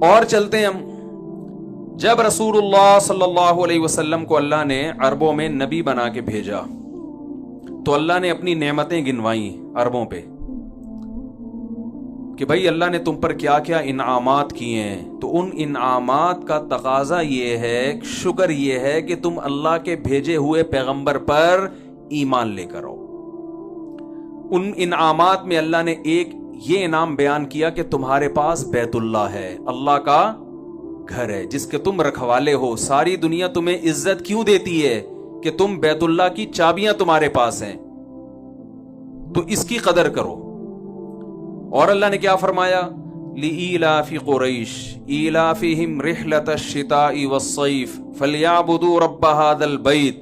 اور چلتے ہیں ہم. جب رسول اللہ صلی اللہ علیہ وسلم کو اللہ نے عربوں میں نبی بنا کے بھیجا تو اللہ نے اپنی نعمتیں گنوائیں عربوں پہ کہ بھائی اللہ نے تم پر کیا کیا انعامات کیے ہیں. تو ان انعامات کا تقاضا یہ ہے، شکر یہ ہے کہ تم اللہ کے بھیجے ہوئے پیغمبر پر ایمان لے کر آؤ. ان انعامات میں اللہ نے ایک یہ انعام بیان کیا کہ تمہارے پاس بیت اللہ ہے، اللہ کا گھر ہے جس کے تم رکھوالے ہو. ساری دنیا تمہیں عزت کیوں دیتی ہے کہ تم بیت اللہ کی چابیاں تمہارے پاس ہیں، تو اس کی قدر کرو. اور اللہ نے کیا فرمایا؟ لِإِيلَافِ قُرَيْشٍ إِيلَافِهِمْ رِحْلَةَ الشِّتَاءِ وَالصَّيْفِ فَلْيَعْبُدُوا رَبَّ هَذَا الْبَيْتِ.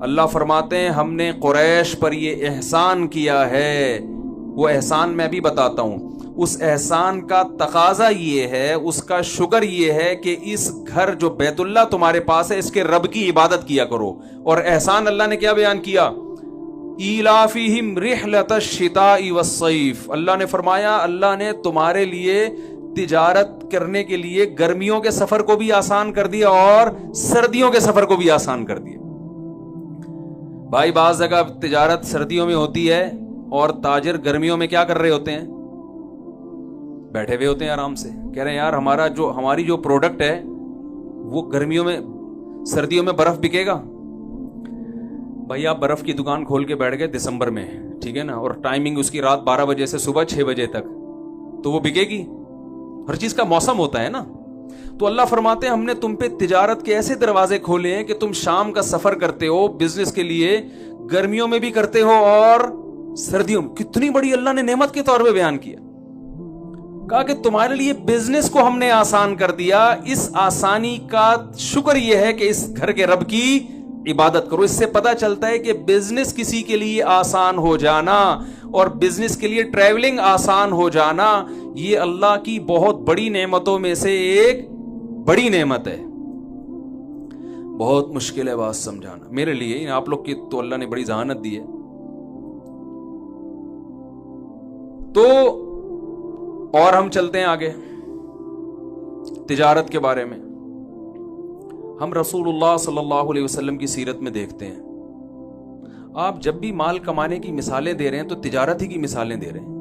اللہ فرماتے ہیں ہم نے قریش پر یہ احسان کیا ہے. وہ احسان میں بھی بتاتا ہوں. اس احسان کا تقاضا یہ ہے، اس کا شکر یہ ہے کہ اس گھر جو بیت اللہ تمہارے پاس ہے اس کے رب کی عبادت کیا کرو. اور احسان اللہ نے کیا بیان کیا؟ ایلافہم رحلۃ الشتاء والصیف. اللہ نے فرمایا اللہ نے تمہارے لیے تجارت کرنے کے لیے گرمیوں کے سفر کو بھی آسان کر دیا اور سردیوں کے سفر کو بھی آسان کر دیا. بھائی بعض جگہ تجارت سردیوں میں ہوتی ہے اور تاجر گرمیوں میں کیا کر رہے ہوتے ہیں؟ بیٹھے ہوئے ہوتے ہیں آرام سے، کہہ رہے ہیں یار ہماری جو پروڈکٹ ہے وہ گرمیوں میں سردیوں میں برف بکے گا. بھائی آپ برف کی دکان کھول کے بیٹھ گئے دسمبر میں، ٹھیک ہے نا، اور ٹائمنگ اس کی رات 12 بجے سے صبح 6 بجے تک، تو وہ بکے گی؟ ہر چیز کا موسم ہوتا ہے نا. تو اللہ فرماتے ہیں ہم نے تم پہ تجارت کے ایسے دروازے کھولے ہیں کہ تم شام کا سفر کرتے ہو بزنس کے لیے، گرمیوں میں بھی کرتے ہو اور سردیوں میں. کتنی بڑی اللہ نے نعمت کے طور پہ بیان کیا. کہا کہ تمہارے لیے بزنس کو ہم نے آسان کر دیا. اس آسانی کا شکر یہ ہے کہ اس گھر کے رب کی عبادت کرو. اس سے پتا چلتا ہے کہ بزنس کسی کے لیے آسان ہو جانا اور بزنس کے لیے ٹریولنگ آسان ہو جانا یہ اللہ کی بہت بڑی نعمتوں میں سے ایک بڑی نعمت ہے. بہت مشکل ہے بات سمجھانا میرے لیے، آپ لوگ کی تو اللہ نے بڑی ذہانت دی ہے. تو اور ہم چلتے ہیں آگے تجارت کے بارے میں. ہم رسول اللہ صلی اللہ علیہ وسلم کی سیرت میں دیکھتے ہیں آپ جب بھی مال کمانے کی مثالیں دے رہے ہیں تو تجارت ہی کی مثالیں دے رہے ہیں.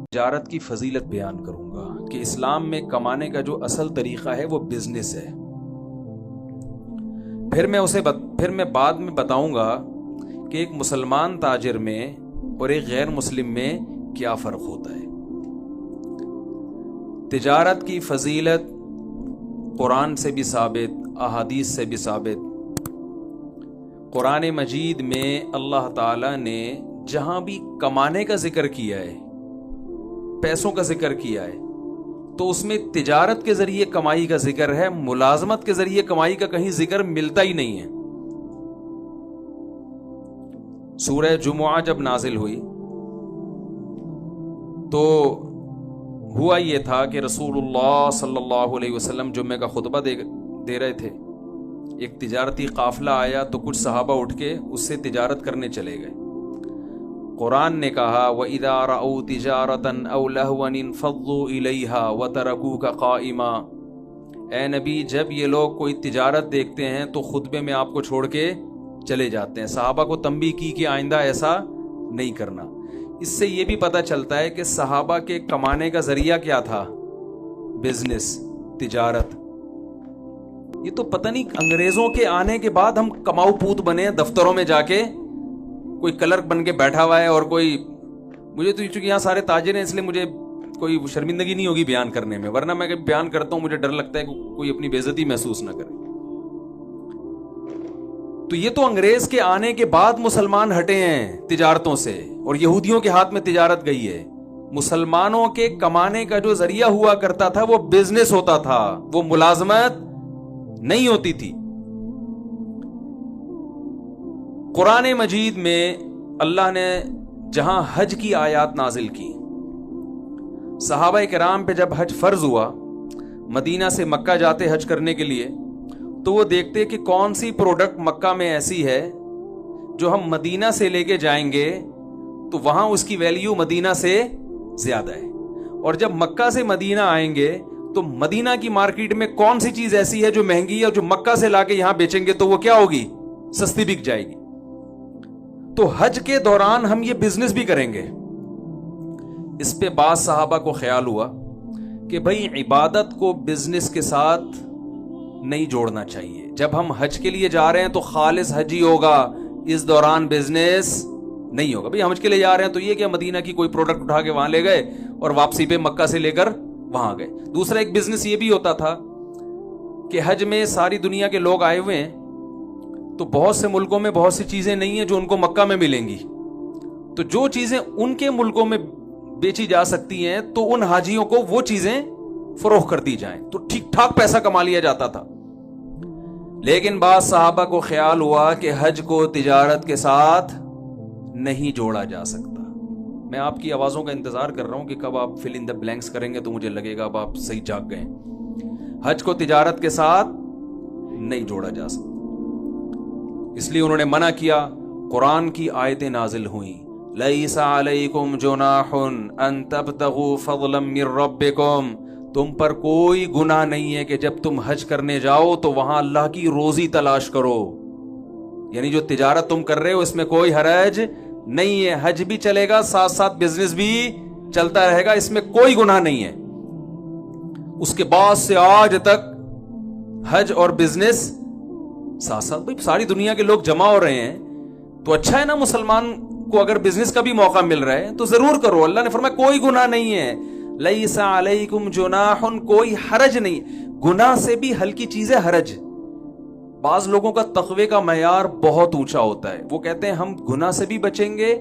تجارت کی فضیلت بیان کروں گا کہ اسلام میں کمانے کا جو اصل طریقہ ہے وہ بزنس ہے. پھر میں بعد میں بتاؤں گا کہ ایک مسلمان تاجر میں اور ایک غیر مسلم میں کیا فرق ہوتا ہے. تجارت کی فضیلت قرآن سے بھی ثابت، احادیث سے بھی ثابت. قرآن مجید میں اللہ تعالی نے جہاں بھی کمانے کا ذکر کیا ہے، پیسوں کا ذکر کیا ہے، تو اس میں تجارت کے ذریعے کمائی کا ذکر ہے. ملازمت کے ذریعے کمائی کا کہیں ذکر ملتا ہی نہیں ہے. سورہ جمعہ جب نازل ہوئی تو ہوا یہ تھا کہ رسول اللہ صلی اللہ علیہ وسلم جمعہ کا خطبہ دے رہے تھے. ایک تجارتی قافلہ آیا تو کچھ صحابہ اٹھ کے اس سے تجارت کرنے چلے گئے. قرآن نے کہا وَإِذَا رَأَوْا تِجَارَةً أَوْ لَهْوًا انفَضُّوا إِلَيْهَا وَتَرَكُوكَ قَائِمًا. اے نبی جب یہ لوگ کوئی تجارت دیکھتے ہیں تو خطبے میں آپ کو چھوڑ کے چلے جاتے ہیں. صحابہ کو تنبیہ کی کہ آئندہ ایسا نہیں کرنا. اس سے یہ بھی پتہ چلتا ہے کہ صحابہ کے کمانے کا ذریعہ کیا تھا؟ بزنس، تجارت. یہ تو پتہ نہیں انگریزوں کے آنے کے بعد ہم کماؤ پوت بنے، دفتروں میں جا کے کوئی کلرک بن کے بیٹھا ہوا ہے اور کوئی، مجھے تو چونکہ یہاں سارے تاجر ہیں اس لیے مجھے کوئی شرمندگی نہیں ہوگی بیان کرنے میں، ورنہ میں بیان کرتا ہوں مجھے ڈر لگتا ہے کہ کوئی اپنی بے عزتی محسوس نہ کرے. تو یہ تو انگریز کے آنے کے بعد مسلمان ہٹے ہیں تجارتوں سے اور یہودیوں کے ہاتھ میں تجارت گئی ہے. مسلمانوں کے کمانے کا جو ذریعہ ہوا کرتا تھا وہ بزنس ہوتا تھا، وہ ملازمت نہیں ہوتی تھی. قرآن مجید میں اللہ نے جہاں حج کی آیات نازل کی، صحابہ کرام پہ جب حج فرض ہوا، مدینہ سے مکہ جاتے حج کرنے کے لیے، تو وہ دیکھتے کہ کون سی پروڈکٹ مکہ میں ایسی ہے جو ہم مدینہ سے لے کے جائیں گے تو وہاں اس کی ویلیو مدینہ سے زیادہ ہے، اور جب مکہ سے مدینہ آئیں گے تو مدینہ کی مارکیٹ میں کون سی چیز ایسی ہے جو مہنگی ہے اور جو مکہ سے لا کے یہاں بیچیں گے تو وہ کیا ہوگی؟ سستی بک جائے گی. تو حج کے دوران ہم یہ بزنس بھی کریں گے. اس پہ بعض صحابہ کو خیال ہوا کہ بھئی عبادت کو بزنس کے ساتھ نہیں جوڑنا چاہیے. جب ہم حج کے لیے جا رہے ہیں تو خالص حج ہی ہوگا, اس دوران بزنس نہیں ہوگا. بھئی ہم حج کے لیے جا رہے ہیں تو یہ کیا مدینہ کی کوئی پروڈکٹ اٹھا کے وہاں لے گئے اور واپسی پہ مکہ سے لے کر وہاں گئے. دوسرا ایک بزنس یہ بھی ہوتا تھا کہ حج میں ساری دنیا کے لوگ آئے ہوئے ہیں تو بہت سے ملکوں میں بہت سی چیزیں نہیں ہیں جو ان کو مکہ میں ملیں گی, تو جو چیزیں ان کے ملکوں میں بیچی جا سکتی ہیں تو ان حاجیوں کو وہ چیزیں فروخت کر دی جائیں, تو ٹھیک ٹھاک پیسہ کما لیا جاتا تھا. لیکن بعض صحابہ کو خیال ہوا کہ حج کو تجارت کے ساتھ نہیں جوڑا جا سکتا. میں آپ کی آوازوں کا انتظار کر رہا ہوں کہ کب آپ فل ان دا بلینکس کریں گے تو مجھے لگے گا اب آپ صحیح جاگ گئے. حج کو تجارت کے ساتھ نہیں جوڑا جا سکتا, اس لیے انہوں نے منع کیا. قرآن کی آیتیں نازل ہوئیں, لیس علیکم جناح ان تبتغوا فضلا من ربکم, تم پر کوئی گناہ نہیں ہے کہ جب تم حج کرنے جاؤ تو وہاں اللہ کی روزی تلاش کرو. یعنی جو تجارت تم کر رہے ہو اس میں کوئی حرج نہیں ہے, حج بھی چلے گا ساتھ ساتھ بزنس بھی چلتا رہے گا, اس میں کوئی گناہ نہیں ہے. اس کے بعد سے آج تک حج اور بزنس ساتھ ساتھ. بھائی ساری دنیا کے لوگ جمع ہو رہے ہیں تو اچھا ہے نا, مسلمان کو اگر بزنس کا بھی موقع مل رہا ہے تو ضرور کرو. اللہ نے فرمایا کوئی گناہ نہیں ہے, لیس علیکم جناح, کوئی حرج نہیں. گناہ سے بھی ہلکی چیز ہے حرج. بعض لوگوں کا تقوی کا معیار بہت اونچا ہوتا ہے, وہ کہتے ہیں ہم گناہ سے بھی بچیں گے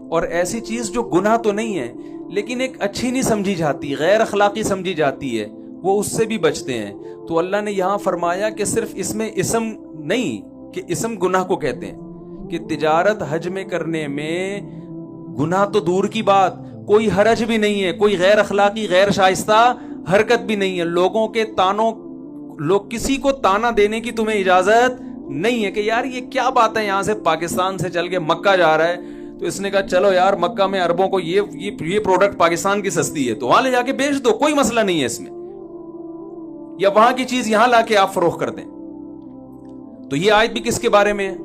اور ایسی چیز جو گناہ تو نہیں ہے لیکن ایک اچھی نہیں سمجھی جاتی, غیر اخلاقی سمجھی جاتی ہے, وہ اس سے بھی بچتے ہیں. تو اللہ نے یہاں فرمایا کہ صرف اس میں اسم نہیں کہ اسم گناہ کو کہتے ہیں, کہ تجارت حج میں کرنے میں گناہ تو دور کی بات, کوئی حرج بھی نہیں ہے, کوئی غیر اخلاقی غیر شائستہ حرکت بھی نہیں ہے. لوگوں کے تانوں, لوگ کسی کو تانا دینے کی تمہیں اجازت نہیں ہے کہ یار یہ کیا بات ہے, یہاں سے پاکستان سے چل کے مکہ جا رہا ہے تو اس نے کہا چلو یار مکہ میں عربوں کو یہ پروڈکٹ پاکستان کی سستی ہے تو وہاں لے جا کے بیچ دو, کوئی مسئلہ نہیں ہے اس میں, یا وہاں کی چیز یہاں لا کے آپ فروخت کر دیں. تو یہ آیت بھی کس کے بارے میں ہے؟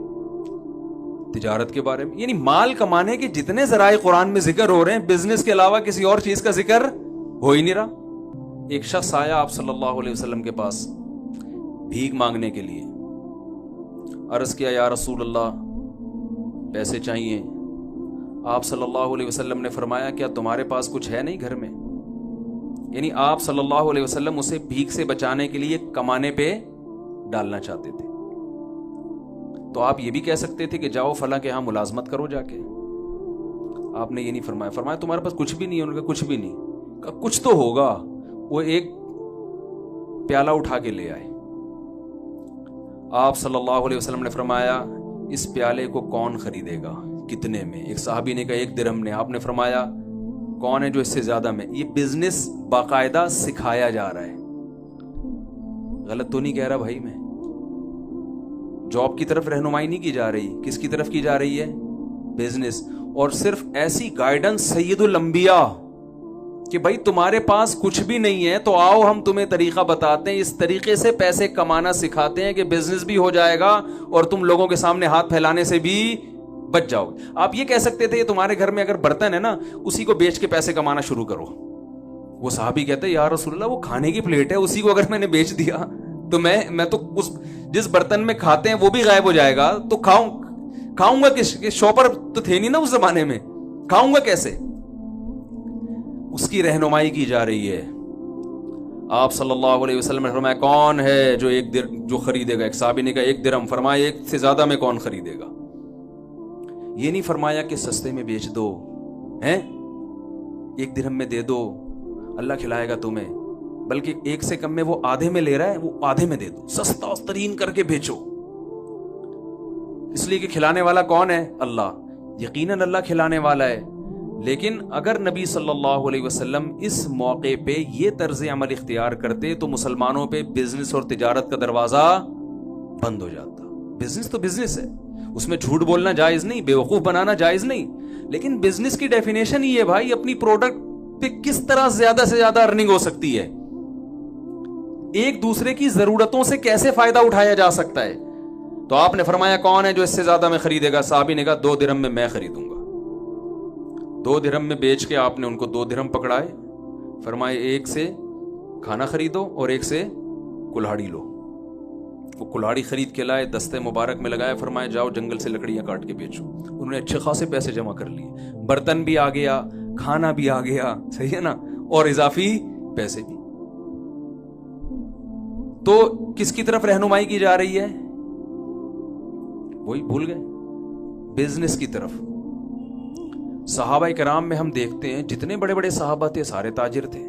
تجارت کے بارے میں. یعنی مال کمانے کے جتنے ذرائع قرآن میں ذکر ہو رہے ہیں, بزنس کے علاوہ کسی اور چیز کا ذکر ہو ہی نہیں رہا. ایک شخص آیا آپ صلی اللہ علیہ وسلم کے پاس بھیک مانگنے کے لیے, عرض کیا یا رسول اللہ پیسے چاہیے. آپ صلی اللہ علیہ وسلم نے فرمایا کیا تمہارے پاس کچھ ہے نہیں گھر میں؟ یعنی آپ صلی اللہ علیہ وسلم اسے بھیک سے بچانے کے لیے کمانے پہ ڈالنا چاہتے تھے. تو آپ یہ بھی کہہ سکتے تھے کہ جاؤ فلاں کے ہاں ملازمت کرو جا کے. آپ نے یہ نہیں فرمایا, فرمایا تمہارے پاس کچھ بھی نہیں ہے. انہوں نے کہا کچھ بھی نہیں. کہا کچھ تو ہوگا. وہ ایک پیالہ اٹھا کے لے آئے. آپ صلی اللہ علیہ وسلم نے فرمایا اس پیالے کو کون خریدے گا, کتنے میں؟ ایک صحابی نے کہا 1 درہم نے. آپ نے فرمایا کون ہے جو اس سے زیادہ میں؟ یہ بزنس باقاعدہ سکھایا جا رہا ہے. غلط تو نہیں کہہ رہا بھائی میں؟ جاب کی طرف رہنمائی نہیں کی جا رہی, کس کی طرف کی جا رہی ہے؟ بزنس. اور صرف ایسی گائیڈنس سید الانبیاء کہ بھائی تمہارے پاس کچھ بھی نہیں ہے تو آؤ ہم تمہیں طریقہ بتاتے ہیں, اس طریقے سے پیسے کمانا سکھاتے ہیں کہ بزنس بھی ہو جائے گا اور تم لوگوں کے سامنے ہاتھ پھیلانے سے بھی بچ جاؤ. آپ یہ کہہ سکتے تھے تمہارے گھر میں اگر برتن ہے نا اسی کو بیچ کے پیسے کمانا شروع کرو. وہ صحابی کہتے ہیں یا رسول اللہ وہ کھانے کی پلیٹ ہے, اسی کو اگر میں نے بیچ دیا تو میں تو اس جس برتن میں کھاتے ہیں وہ بھی غائب ہو جائے گا, تو کھاؤں گا کس؟ شاپر تو تھے نہیں نا اس زمانے میں, کھاؤں گا کیسے؟ اس کی رہنمائی کی جا رہی ہے. آپ صلی اللہ علیہ وسلم نے فرمایا کون ہے جو خریدے گا؟ ایک صحابی نے کہا 1 درہم. فرمایا 1 سے زیادہ میں کون خریدے گا؟ یہ نہیں فرمایا کہ سستے میں بیچ دو, 1 درہم میں دے دو اللہ کھلائے گا تمہیں, بلکہ 1 سے کم میں وہ آدھے میں لے رہا ہے وہ آدھے میں دے دو, سستا ترین کر کے بیچو. اس لیے کہ کھلانے والا کون ہے؟ اللہ. یقیناً اللہ کھلانے والا ہے. لیکن اگر نبی صلی اللہ علیہ وسلم اس موقع پہ یہ طرز عمل اختیار کرتے تو مسلمانوں پہ بزنس اور تجارت کا دروازہ بند ہو جاتا. بزنس تو بزنس ہے, اس میں جھوٹ بولنا جائز نہیں, بیوقوف بنانا جائز نہیں, لیکن بزنس کی ڈیفینیشن ہی ہے بھائی اپنی پروڈکٹ پہ کس طرح زیادہ سے زیادہ ارننگ ہو سکتی ہے. ایک دوسرے کی ضرورتوں سے کیسے فائدہ اٹھایا جا سکتا ہے. تو آپ نے فرمایا کون ہے جو اس سے زیادہ میں خریدے گا؟ صحابی نے کہا 2 درہم میں خریدوں گا. 2 درہم میں بیچ کے آپ نے ان کو 2 درہم پکڑائے. فرمائے ایک سے کھانا خریدو اور ایک سے کلہاڑی لو. وہ کلہاڑی خرید کے لائے, دستے مبارک میں لگائے, فرمایا جاؤ جنگل سے لکڑیاں کاٹ کے بیچو. انہوں نے اچھے خاصے پیسے جمع کر لیے, برتن بھی آ گیا, کھانا بھی آ گیا, صحیح ہے نا, اور اضافی پیسے بھی. تو کس کی طرف رہنمائی کی جا رہی ہے؟ وہی بھول گئے, بزنس کی طرف. صحابہ کرام میں ہم دیکھتے ہیں جتنے بڑے بڑے صحابہ تھے سارے تاجر تھے.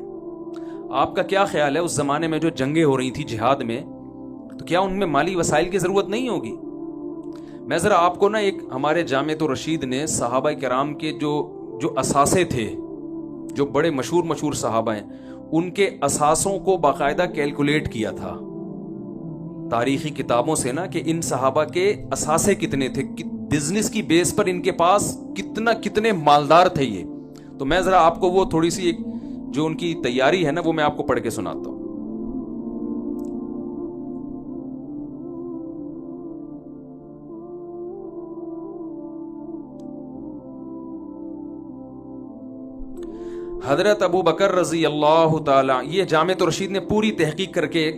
آپ کا کیا خیال ہے اس زمانے میں جو جنگیں ہو رہی تھی جہاد میں, تو کیا ان میں مالی وسائل کی ضرورت نہیں ہوگی؟ میں ذرا آپ کو نا ایک ہمارے جامعۃ الرشید نے صحابہ کرام کے جو اثاثے تھے, جو بڑے مشہور صحابہ ہیں, ان کے اثاثوں کو باقاعدہ کیلکولیٹ کیا تھا تاریخی کتابوں سے نا, کہ ان صحابہ کے اثاثے کتنے تھے, بزنس کی بیس پر ان کے پاس کتنے مالدار تھے یہ. تو میں ذرا آپ کو وہ تھوڑی سی ایک جو ان کی تیاری ہے نا وہ میں آپ کو پڑھ کے سناتا ہوں. حضرت ابو بکر رضی اللہ تعالی, یہ جامعۃ الرشید نے پوری تحقیق کر کے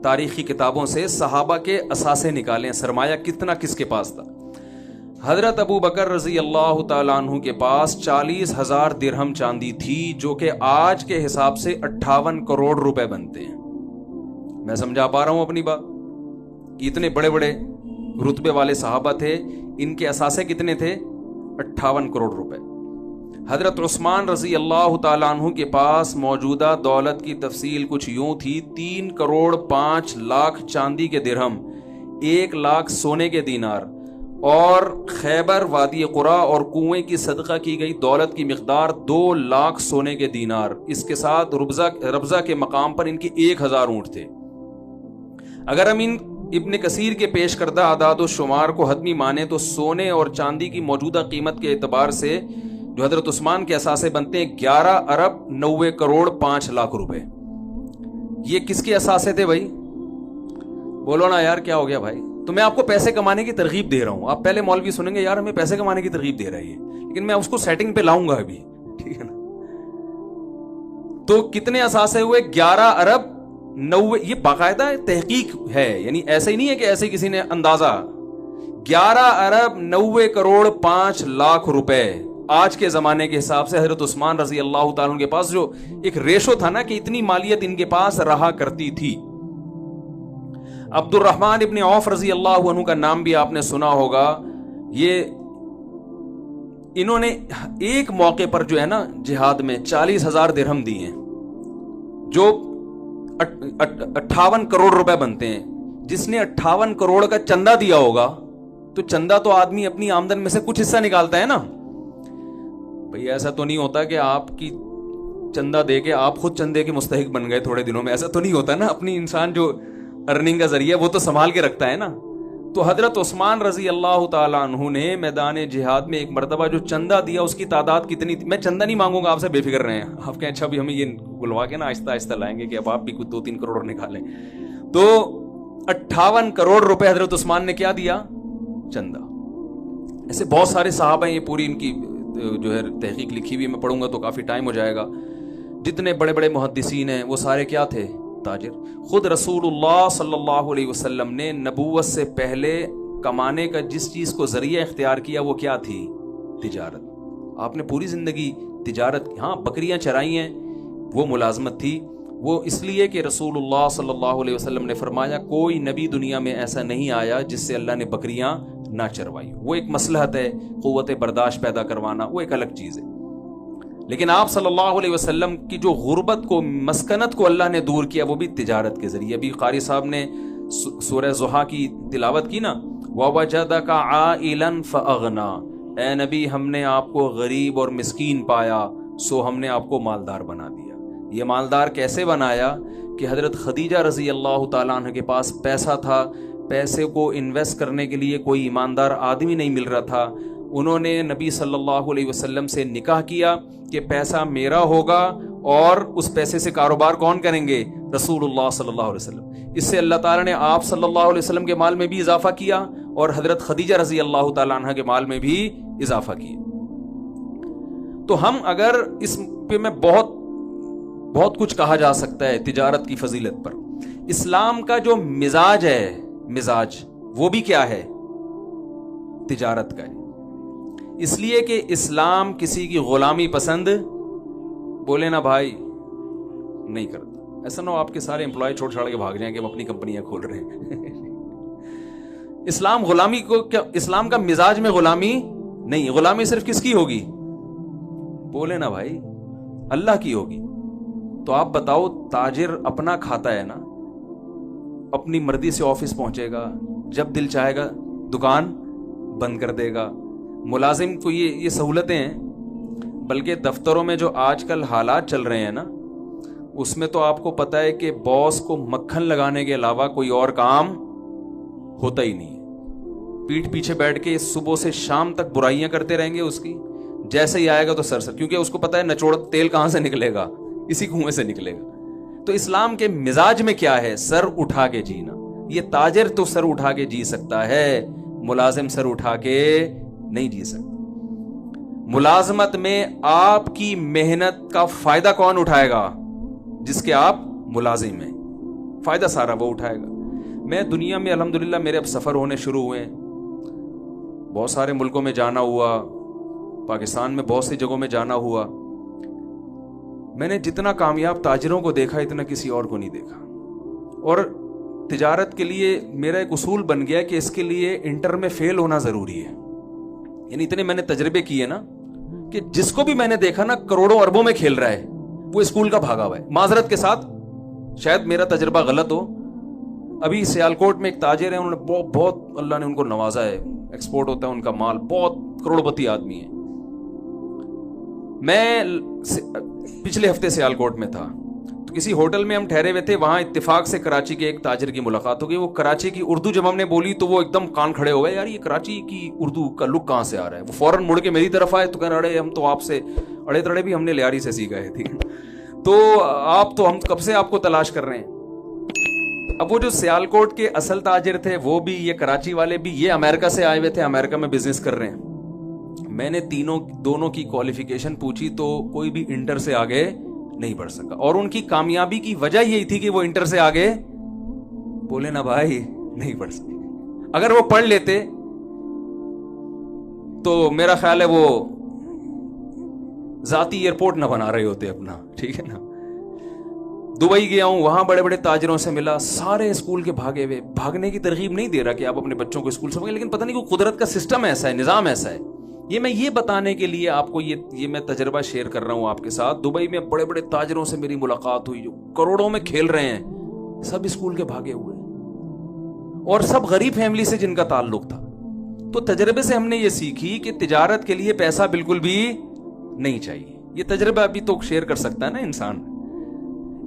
تاریخی کتابوں سے صحابہ کے اثاثے نکالے, سرمایہ کتنا کس کے پاس تھا. حضرت ابو بکر رضی اللہ تعالیٰ عنہ کے پاس 40,000 درہم چاندی تھی, جو کہ آج کے حساب سے 58 کروڑ روپے بنتے ہیں. میں سمجھا پا رہا ہوں اپنی بات؟ اتنے بڑے بڑے رتبے والے صحابہ تھے, ان کے اثاثے کتنے تھے؟ 58 کروڑ روپے. حضرت عثمان رضی اللہ تعالیٰ عنہ کے پاس موجودہ دولت کی تفصیل کچھ یوں تھی: 3 کروڑ 5 لاکھ چاندی کے درہم, 1 لاکھ سونے کے دینار, اور خیبر, وادی قرا اور کنویں کی صدقہ کی گئی دولت کی مقدار 2 لاکھ سونے کے دینار. اس کے ساتھ ربضہ کے مقام پر ان کی 1000 اونٹ تھے. اگر ہم ان ابن کثیر کے پیش کردہ اعداد و شمار کو حتمی مانیں تو سونے اور چاندی کی موجودہ قیمت کے اعتبار سے جو حضرت عثمان کے اثاثے بنتے ہیں 11 ارب 90 کروڑ 5 لاکھ روپے. یہ کس کے اثاثے تھے بھائی؟ بولو نا یار, کیا ہو گیا بھائی؟ تو میں آپ کو پیسے کمانے کی ترغیب دے رہا ہوں. آپ پہلے مولوی سنیں گے یار ہمیں پیسے کمانے کی ترغیب دے رہی ہے, لیکن میں اس کو سیٹنگ پہ لاؤں گا ابھی, ٹھیک ہے نا. تو کتنے اثاثے ہوئے؟ 11 ارب 90. یہ باقاعدہ تحقیق ہے, یعنی ایسے ہی نہیں ہے کہ ایسے کسی نے اندازہ. 11 ارب 90 کروڑ 5 لاکھ روپے آج کے زمانے کے حساب سے حضرت عثمان رضی اللہ تعالیٰ کے پاس جو ایک ریشو تھا نا کہ اتنی مالیت ان کے پاس رہا کرتی تھی. عبد الرحمن ابن عوف رضی اللہ عنہ کا نام بھی آپ نے سنا ہوگا. یہ انہوں نے ایک موقع پر جو ہے نا جہاد میں 40,000 درہم دی ہیں, جو 58 کروڑ روپے بنتے ہیں. جس نے 58 کروڑ کا چندہ دیا ہوگا تو چندہ تو آدمی اپنی آمدن میں سے کچھ حصہ نکالتا ہے نا بھئی. ایسا تو نہیں ہوتا کہ آپ کی چندہ دے کے آپ خود چندے کے مستحق بن گئے تھوڑے دنوں میں, ایسا تو نہیں ہوتا نا. اپنی انسان جو ارننگ کا ذریعہ وہ تو سنبھال کے رکھتا ہے نا. تو حضرت عثمان رضی اللہ تعالیٰ عنہ نے میدان جہاد میں ایک مرتبہ جو چندہ دیا اس کی تعداد کتنی تھی؟ میں چندہ نہیں مانگوں گا آپ سے, بے فکر رہے ہیں. آپ کہیں اچھا بھی ہمیں یہ بلوا کے نا آہستہ آہستہ لائیں گے کہ اب آپ بھی کچھ 2-3 کروڑ نکالیں. تو 58 کروڑ روپے حضرت عثمان نے کیا دیا؟ چندہ. ایسے بہت سارے صحابہ ہیں, یہ پوری ان کی جو ہے تحقیق لکھی ہوئی, میں پڑھوں گا تو کافی ٹائم ہو جائے گا. جتنے بڑے بڑے محدثین ہیں وہ سارے کیا تھے؟ تاجر. خود رسول اللہ صلی اللہ علیہ وسلم نے نبوت سے پہلے کمانے کا جس چیز کو ذریعہ اختیار کیا وہ کیا تھی؟ تجارت. آپ نے پوری زندگی تجارت, ہاں بکریاں چرائی ہیں, وہ ملازمت تھی. وہ اس لیے کہ رسول اللہ صلی اللہ علیہ وسلم نے فرمایا کوئی نبی دنیا میں ایسا نہیں آیا جس سے اللہ نے بکریاں نہ چروائی. وہ ایک مصلحت ہے, قوت برداشت پیدا کروانا وہ ایک الگ چیز ہے. لیکن آپ صلی اللہ علیہ وسلم کی جو غربت کو, مسکنت کو اللہ نے دور کیا وہ بھی تجارت کے ذریعے. ابھی قاری صاحب نے سورہ ضحیٰ کی تلاوت کی نا, وَوَجَدَكَ عَائِلًا فَأَغْنَا, اے نبی ہم نے آپ کو غریب اور مسکین پایا سو ہم نے آپ کو مالدار بنا دیا. یہ مالدار کیسے بنایا کہ حضرت خدیجہ رضی اللہ تعالیٰ عنہ کے پاس پیسہ تھا, پیسے کو انویسٹ کرنے کے لیے کوئی ایماندار آدمی نہیں مل رہا تھا. انہوں نے نبی صلی اللہ علیہ وسلم سے نکاح کیا کہ پیسہ میرا ہوگا اور اس پیسے سے کاروبار کون کریں گے؟ رسول اللہ صلی اللہ علیہ وسلم. اس سے اللہ تعالیٰ نے آپ صلی اللہ علیہ وسلم کے مال میں بھی اضافہ کیا اور حضرت خدیجہ رضی اللہ تعالیٰ عنہ کے مال میں بھی اضافہ کیا. تو ہم اگر اس پہ میں بہت کچھ کہا جا سکتا ہے تجارت کی فضیلت پر. اسلام کا جو مزاج وہ بھی کیا ہے؟ تجارت کا ہے. اس لیے کہ اسلام کسی کی غلامی پسند بولے نا بھائی نہیں کرتا. ایسا نہ ہو آپ کے سارے امپلائی چھوڑ کے بھاگ جائیں کہ ہم اپنی کمپنیاں کھول رہے ہیں. اسلام غلامی کو کیا، اسلام کا مزاج میں غلامی نہیں. غلامی صرف کس کی ہوگی؟ بولے نا بھائی اللہ کی ہوگی. تو آپ بتاؤ، تاجر اپنا کھاتا ہے نا، اپنی مرضی سے آفس پہنچے گا، جب دل چاہے گا دکان بند کر دے گا. ملازم کو یہ سہولتیں ہیں. بلکہ دفتروں میں جو آج کل حالات چل رہے ہیں نا، اس میں تو آپ کو پتہ ہے کہ باس کو مکھن لگانے کے علاوہ کوئی اور کام ہوتا ہی نہیں ہے. پیٹھ پیچھے بیٹھ کے صبح سے شام تک برائیاں کرتے رہیں گے اس کی. جیسے ہی آئے گا تو سر کیونکہ اس کو پتہ ہے نچوڑ تیل کہاں سے نکلے گا، اسی کنویں سے نکلے گا. تو اسلام کے مزاج میں کیا ہے؟ سر اٹھا کے جینا. یہ تاجر تو سر اٹھا کے جی سکتا ہے، ملازم سر اٹھا کے نہیں جی سکتا. ملازمت میں آپ کی محنت کا فائدہ کون اٹھائے گا؟ جس کے آپ ملازم ہیں. فائدہ سارا وہ اٹھائے گا. میں دنیا میں الحمدللہ میرے اب سفر ہونے شروع ہوئے ہیں. بہت سارے ملکوں میں جانا ہوا، پاکستان میں بہت سی جگہوں میں جانا ہوا. میں نے جتنا کامیاب تاجروں کو دیکھا اتنا کسی اور کو نہیں دیکھا. اور تجارت کے لیے میرا ایک اصول بن گیا کہ اس کے لیے انٹر میں فیل ہونا ضروری ہے. یعنی اتنے میں نے تجربے کیے نا کہ جس کو بھی میں نے دیکھا نا کروڑوں اربوں میں کھیل رہا ہے، وہ اسکول کا بھاگا ہوا ہے. معذرت کے ساتھ شاید میرا تجربہ غلط ہو. ابھی سیالکوٹ میں ایک تاجر ہیں، انہوں نے بہت اللہ نے ان کو نوازا ہے، ایکسپورٹ ہوتا ہے ان کا مال، بہت کروڑپتی آدمی ہے. میں پچھلے ہفتے سیالکوٹ میں تھا تو کسی ہوٹل میں ہم ٹھہرے ہوئے تھے. وہاں اتفاق سے کراچی کے ایک تاجر کی ملاقات ہو گئی. وہ کراچی کی اردو جب ہم نے بولی تو وہ ایک دم کان کھڑے ہو گئے، یار یہ کراچی کی اردو کا لک کہاں سے آ رہا ہے. وہ فوراً مڑ کے میری طرف آئے تو کہہ رہے ہم تو آپ سے اڑے تڑے بھی ہم نے لیاری سے سیکھا ہے. ٹھیک تو ہم کب سے آپ کو تلاش کر رہے ہیں. اب وہ جو سیالکوٹ کے اصل تاجر تھے وہ بھی، یہ کراچی والے بھی، یہ امریکہ سے آئے ہوئے تھے، امریکہ میں بزنس کر رہے ہیں. میں نے دونوں کی کوالیفیکیشن پوچھی تو کوئی بھی انٹر سے آگے نہیں بڑھ سکا. اور ان کی کامیابی کی وجہ یہی تھی کہ وہ انٹر سے آگے بولے نا بھائی نہیں بڑھ سکے. اگر وہ پڑھ لیتے تو میرا خیال ہے وہ ذاتی ایئرپورٹ نہ بنا رہے ہوتے اپنا. ٹھیک ہے نا. دبئی گیا ہوں، وہاں بڑے بڑے تاجروں سے ملا، سارے اسکول کے بھاگے ہوئے. بھاگنے کی ترغیب نہیں دے رہا کہ آپ اپنے بچوں کو اسکول سے بھاگیں، لیکن پتہ نہیں وہ قدرت کا سسٹم ایسا ہے، نظام ایسا ہے. یہ بتانے کے لیے آپ کو یہ میں تجربہ شیئر کر رہا ہوں آپ کے ساتھ. دبئی میں بڑے بڑے تاجروں سے میری ملاقات ہوئی جو کروڑوں میں کھیل رہے ہیں، سب اسکول کے بھاگے ہوئے اور سب غریب فیملی سے جن کا تعلق تھا. تو تجربے سے ہم نے یہ سیکھی کہ تجارت کے لیے پیسہ بالکل بھی نہیں چاہیے. یہ تجربہ ابھی تو شیئر کر سکتا ہے نا انسان.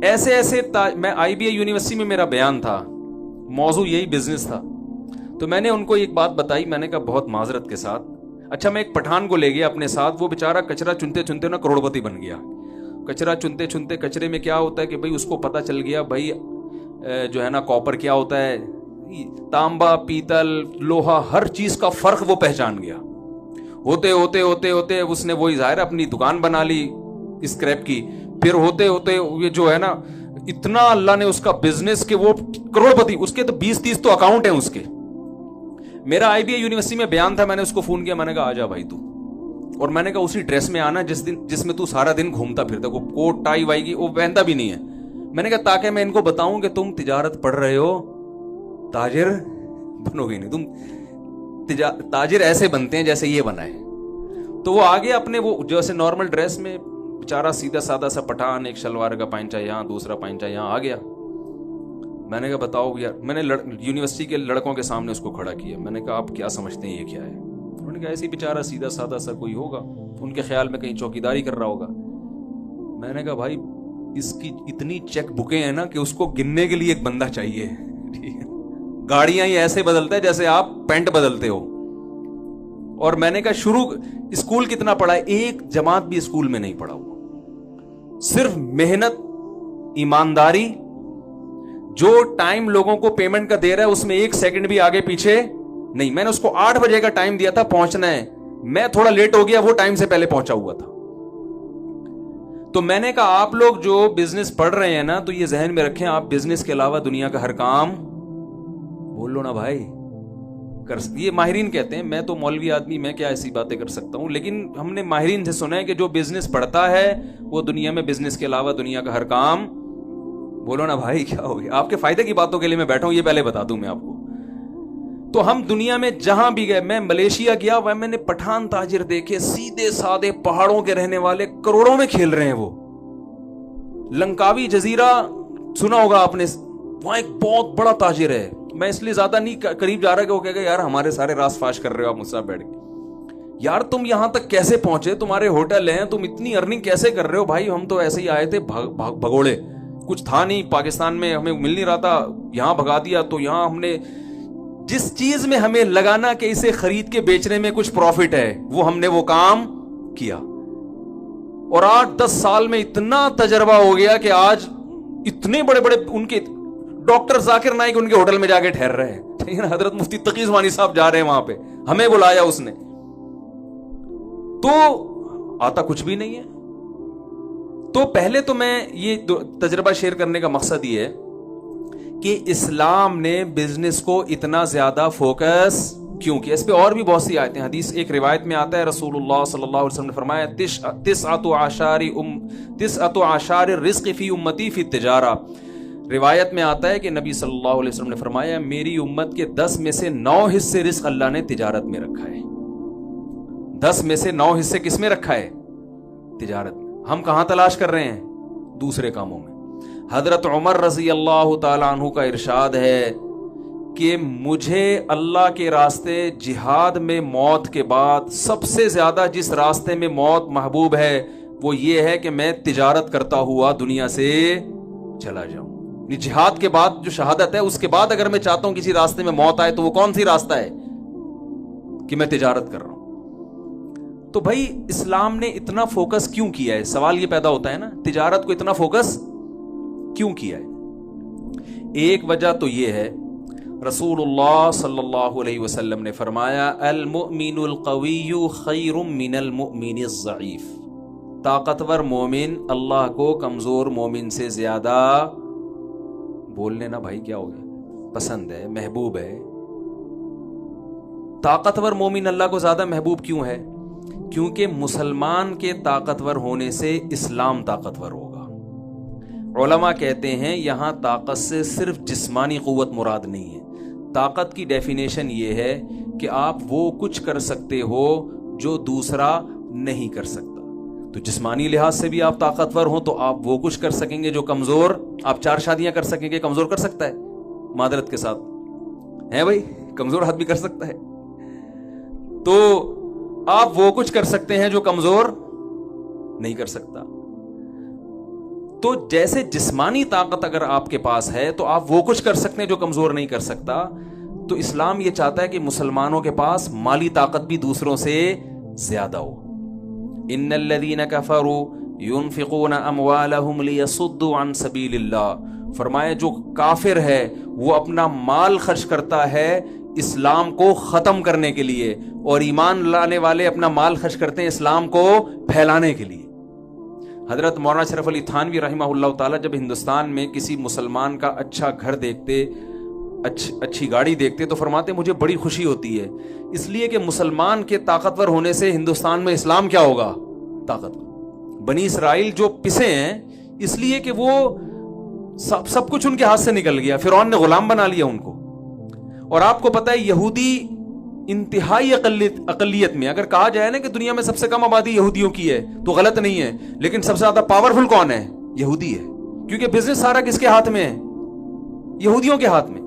ایسے میں آئی بی اے یونیورسٹی میں میرا بیان تھا، موضوع یہی بزنس تھا. تو میں نے ان کو ایک بات بتائی، میں نے کہا بہت معذرت کے ساتھ، اچھا میں ایک پٹھان کو لے گیا اپنے ساتھ. وہ بیچارہ کچرا چنتے چنتے نا کروڑپتی بن گیا. کچرا چنتے چنتے، کچرے میں کیا ہوتا ہے کہ بھائی اس کو پتا چل گیا بھائی جو ہے نا کاپر کیا ہوتا ہے، تانبا، پیتل، لوہا، ہر چیز کا فرق وہ پہچان گیا. ہوتے ہوتے ہوتے ہوتے اس نے وہی ظاہر اپنی دکان بنا لی اسکریپ کی. پھر ہوتے ہوتے یہ جو ہے نا اتنا اللہ نے اس کا بزنس کہ وہ کروڑپتی، اس کے تو 20-30 تو اکاؤنٹ ہیں اس کے. میرا آئی بی اے یونیورسٹی میں بیان تھا، میں نے اس کو فون کیا، میں نے کہا آ جا بھائی تو. اور میں نے کہا اسی ڈریس میں آنا جس میں تو سارا دن گھومتا پھرتا، وہ کوٹ ٹائی وائی کی وہ پہنتا بھی نہیں ہے. میں نے کہا تاکہ میں ان کو بتاؤں کہ تم تجارت پڑھ رہے ہو، تاجر بنو گے نہیں. تم تاجر ایسے بنتے ہیں جیسے یہ بنا ہے. تو وہ آگے اپنے وہ جیسے نارمل ڈریس میں بیچارہ سیدھا سادہ سا پٹھان، ایک شلوار کا پائنچا یہاں، دوسرا پائنچا یہاں آ گیا. میں نے کہا بتاؤ یار، میں نے یونیورسٹی کے لڑکوں کے سامنے اس کو کھڑا کیا. میں نے کہا آپ کیا سمجھتے ہیں یہ کیا ہے؟ انہوں نے کہا ایسے بیچارہ سیدھا سادہ سا کوئی ہوگا، ان کے خیال میں کہیں چوکیداری کر رہا ہوگا. میں نے کہا بھائی اس کی اتنی چیک بکیں ہیں نا کہ اس کو گننے کے لیے ایک بندہ چاہیے. ٹھیک ہے، گاڑیاں ہی ایسے بدلتا ہے جیسے آپ پینٹ بدلتے ہو. اور میں نے کہا شروع اسکول کتنا پڑھا ہے؟ ایک جماعت بھی اسکول میں نہیں پڑھا ہوا. صرف محنت، ایمانداری جو ٹائم لوگوں کو پیمنٹ کا دے رہا ہے اس میں 1 سیکنڈ بھی آگے پیچھے نہیں. میں نے اس کو 8 بجے کا ٹائم دیا تھا پہنچنا ہے, میں تھوڑا لیٹ ہو گیا, وہ ٹائم سے پہلے پہنچا ہوا تھا. تو میں نے کہا آپ لوگ جو بزنس پڑھ رہے ہیں نا, تو یہ ذہن میں رکھیں آپ بزنس کے علاوہ دنیا کا ہر کام بول لو نا بھائی یہ ماہرین کہتے ہیں, میں تو مولوی آدمی, میں کیا ایسی باتیں کر سکتا ہوں, لیکن ہم نے ماہرین سے سنا ہے کہ جو بزنس پڑھتا ہے وہ دنیا میں بزنس کے علاوہ دنیا کا ہر کام بولو نا بھائی کیا ہو گیا. آپ کے فائدے کی باتوں کے لیے میں بیٹھا ہوں, یہ پہلے بتا دوں میں آپ کو. تو ہم دنیا میں جہاں بھی گئے, میں ملیشیا گیا, وہ میں نے پٹھان تاجر دیکھے, سیدھے سادے پہاڑوں کے رہنے والے, کروڑوں میں کھیل رہے ہیں وہ. لنکاوی جزیرہ سنا ہوگا آپ نے, وہاں ایک بہت بڑا تاجر ہے. میں اس لیے زیادہ نہیں قریب جا رہا کہ وہ کہے گا یار ہمارے سارے راز فاش کر رہے ہو آپ مجھ سے بیٹھ کے. یار تم یہاں تک کیسے پہنچے, تمہارے ہوٹل ہیں, تم اتنی ارننگ کیسے کر رہے ہو؟ بھائی ہم تو ایسے ہی آئے تھے بھگوڑے, کچھ تھا نہیں پاکستان میں, ہمیں مل نہیں رہا تھا, یہاں بھگا دیا. تو یہاں ہم نے جس چیز میں ہمیں لگانا کہ اسے خرید کے بیچنے میں کچھ پروفٹ ہے, وہ ہم نے وہ کام کیا. اور 8-10 سال میں اتنا تجربہ ہو گیا کہ آج اتنے بڑے بڑے ان کے ڈاکٹر ذاکر نائک ان کے ہوٹل میں جا کے ٹھہر رہے ہیں. حضرت مفتی تقی عثمانی صاحب جا رہے ہیں وہاں پہ, ہمیں بلایا اس نے. تو آتا کچھ بھی نہیں ہے. تو پہلے تو میں یہ تجربہ شیئر کرنے کا مقصد یہ ہے کہ اسلام نے بزنس کو اتنا زیادہ فوکس کیوں کیا. اس پہ اور بھی بہت سی آیتیں, حدیث ایک روایت میں آتا ہے رسول اللہ صلی اللہ علیہ وسلم نے فرمایا تسعۃ اعشار الرزق فی امتی فی التجارہ. روایت میں آتا ہے کہ نبی صلی اللہ علیہ وسلم نے فرمایا میری امت کے 10 میں سے 9 حصے رزق اللہ نے تجارت میں رکھا ہے. 10 میں سے 9 حصے کس میں رکھا ہے؟ تجارت میں. ہم کہاں تلاش کر رہے ہیں؟ دوسرے کاموں میں. حضرت عمر رضی اللہ تعالی عنہ کا ارشاد ہے کہ مجھے اللہ کے راستے جہاد میں موت کے بعد سب سے زیادہ جس راستے میں موت محبوب ہے وہ یہ ہے کہ میں تجارت کرتا ہوا دنیا سے چلا جاؤں. جہاد کے بعد جو شہادت ہے اس کے بعد اگر میں چاہتا ہوں کسی راستے میں موت آئے تو وہ کون سی راستہ ہے؟ کہ میں تجارت کر رہا ہوں. تو بھائی اسلام نے اتنا فوکس کیوں کیا ہے؟ سوال یہ پیدا ہوتا ہے نا, تجارت کو اتنا فوکس کیوں کیا ہے؟ ایک وجہ تو یہ ہے رسول اللہ صلی اللہ علیہ وسلم نے فرمایا المؤمن القوی خیر من المؤمن الضعیف. طاقتور مومن اللہ کو کمزور مومن سے زیادہ بولنے نا بھائی کیا ہو گیا پسند ہے, محبوب ہے. طاقتور مومن اللہ کو زیادہ محبوب کیوں ہے؟ کیونکہ مسلمان کے طاقتور ہونے سے اسلام طاقتور ہوگا. علماء کہتے ہیں یہاں طاقت سے صرف جسمانی قوت مراد نہیں ہے. طاقت کی ڈیفینیشن یہ ہے کہ آپ وہ کچھ کر سکتے ہو جو دوسرا نہیں کر سکتا. تو جسمانی لحاظ سے بھی آپ طاقتور ہوں تو آپ وہ کچھ کر سکیں گے جو کمزور, آپ 4 شادیاں کر سکیں گے, کمزور کر سکتا ہے معذرت کے ساتھ ہے بھائی, کمزور آدمی کر سکتا ہے. تو آپ وہ کچھ کر سکتے ہیں جو کمزور نہیں کر سکتا. تو جیسے جسمانی طاقت اگر آپ کے پاس ہے تو آپ وہ کچھ کر سکتے ہیں جو کمزور نہیں کر سکتا. تو اسلام یہ چاہتا ہے کہ مسلمانوں کے پاس مالی طاقت بھی دوسروں سے زیادہ ہو. ان الذين كفروا ينفقون اموالهم ليصدوا عن سبيل الله. فرمایا جو کافر ہے وہ اپنا مال خرچ کرتا ہے اسلام کو ختم کرنے کے لیے, اور ایمان لانے والے اپنا مال خرچ کرتے ہیں اسلام کو پھیلانے کے لیے. حضرت مولانا شرف علی تھانوی رحمہ اللہ تعالی جب ہندوستان میں کسی مسلمان کا اچھا گھر دیکھتے, اچھی گاڑی دیکھتے تو فرماتے مجھے بڑی خوشی ہوتی ہے, اس لیے کہ مسلمان کے طاقتور ہونے سے ہندوستان میں اسلام کیا ہوگا؟ طاقتور. بنی اسرائیل جو پسے ہیں اس لیے کہ وہ سب کچھ ان کے ہاتھ سے نکل گیا, فرعون نے غلام بنا لیا ان کو. اور آپ کو پتا ہے یہودی انتہائی اقلیت میں, اگر کہا جائے نا کہ دنیا میں سب سے کم آبادی یہودیوں کی ہے تو غلط نہیں ہے, لیکن سب سے زیادہ پاورفل کون ہے؟ یہودی ہے. کیونکہ بزنس سارا کس کے ہاتھ میں ہے؟ یہودیوں کے ہاتھ میں.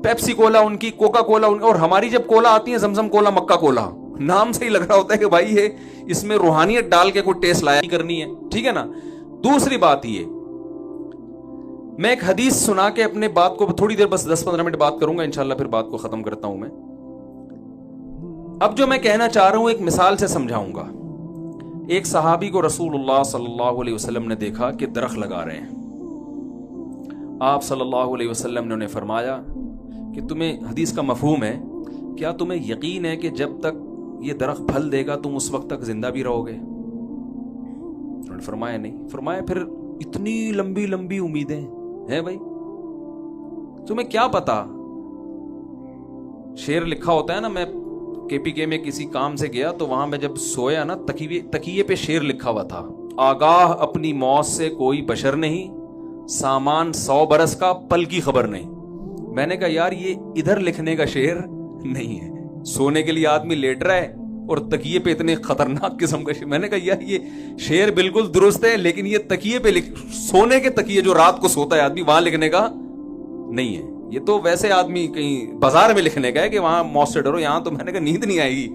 پیپسی کولا ان کی, کوکا کولا ان کی, اور ہماری جب کولا آتی ہے زمزم کولا, مکہ کولا, نام سے ہی لگ رہا ہوتا ہے کہ بھائی یہ اس میں روحانیت ڈال کے کوئی ٹیسٹ لایا کرنی ہے, ٹھیک ہے نا. دوسری بات یہ, میں ایک حدیث سنا کے اپنے بات کو تھوڑی دیر بس 10-15 منٹ بات کروں گا انشاءاللہ, پھر بات کو ختم کرتا ہوں میں. اب جو میں کہنا چاہ رہا ہوں ایک مثال سے سمجھاؤں گا. ایک صحابی کو رسول اللہ صلی اللہ علیہ وسلم نے دیکھا کہ درخت لگا رہے ہیں. آپ صلی اللہ علیہ وسلم نے انہیں فرمایا کہ تمہیں حدیث کا مفہوم ہے، کیا تمہیں یقین ہے کہ جب تک یہ درخت پھل دے گا تم اس وقت تک زندہ بھی رہو گے؟ انہوں نے فرمایا نہیں۔ فرمایا پھر اتنی لمبی لمبی امیدیں ہیں بھائی، تمہیں کیا پتا؟ شعر لکھا ہوتا ہے نا، میں KPK میں کسی کام سے گیا تو وہاں میں جب سویا نا، تکیے پہ شعر لکھا ہوا تھا، آگاہ اپنی موت سے کوئی بشر نہیں، سامان 100 برس کا پل کی خبر نہیں۔ میں نے کہا یار یہ ادھر لکھنے کا شعر نہیں ہے، سونے کے لیے آدمی لیٹ رہا ہے اور تکیے پہ اتنے خطرناک قسم کا شعر۔ میں نے کہا یار یہ شعر بالکل درست ہے، لیکن یہ تکیے پہ سونے کے تکیے جو رات کو سوتا ہے آدمی، وہاں لکھنے کا نہیں ہے۔ یہ تو ویسے آدمی کہیں بازار میں لکھنے کا ہے کہ وہاں موت سے ڈرو، یہاں تو میں نے کہا نیند نہیں آئے گی۔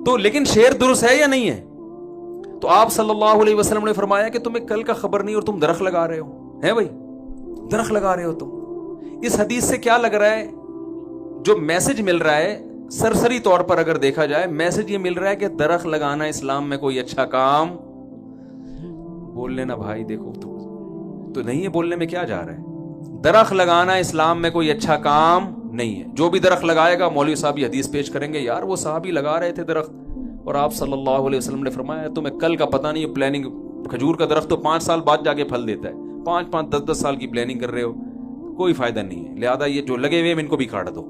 تو لیکن شعر درست ہے یا نہیں ہے؟ تو آپ صلی اللہ علیہ وسلم نے فرمایا کہ تمہیں کل کا خبر نہیں اور تم درخت لگا رہے ہو، ہے بھائی درخت لگا رہے ہو تم۔ اس حدیث سے کیا لگ رہا ہے؟ جو میسج مل رہا ہے سرسری طور پر اگر دیکھا جائے، میسج یہ مل رہا ہے کہ درخت لگانا اسلام میں کوئی اچھا کام بول لینا بھائی، دیکھو تو نہیں ہے، بولنے میں کیا جا رہا ہے؟ درخت لگانا اسلام میں کوئی اچھا کام نہیں ہے۔ جو بھی درخت لگائے گا، مولوی صاحب یہ حدیث پیش کریں گے، یار وہ صحابی لگا رہے تھے درخت، اور آپ صلی اللہ علیہ وسلم نے فرمایا تمہیں کل کا پتہ نہیں، پلاننگ، کھجور کا درخت تو 5 سال بعد جا کے پھل دیتا ہے، 5 10 سال کی پلاننگ کر رہے ہو، کوئی فائدہ نہیں ہے۔ لہذا یہ جو لگے ہوئے ان کو بھی کاٹ دو،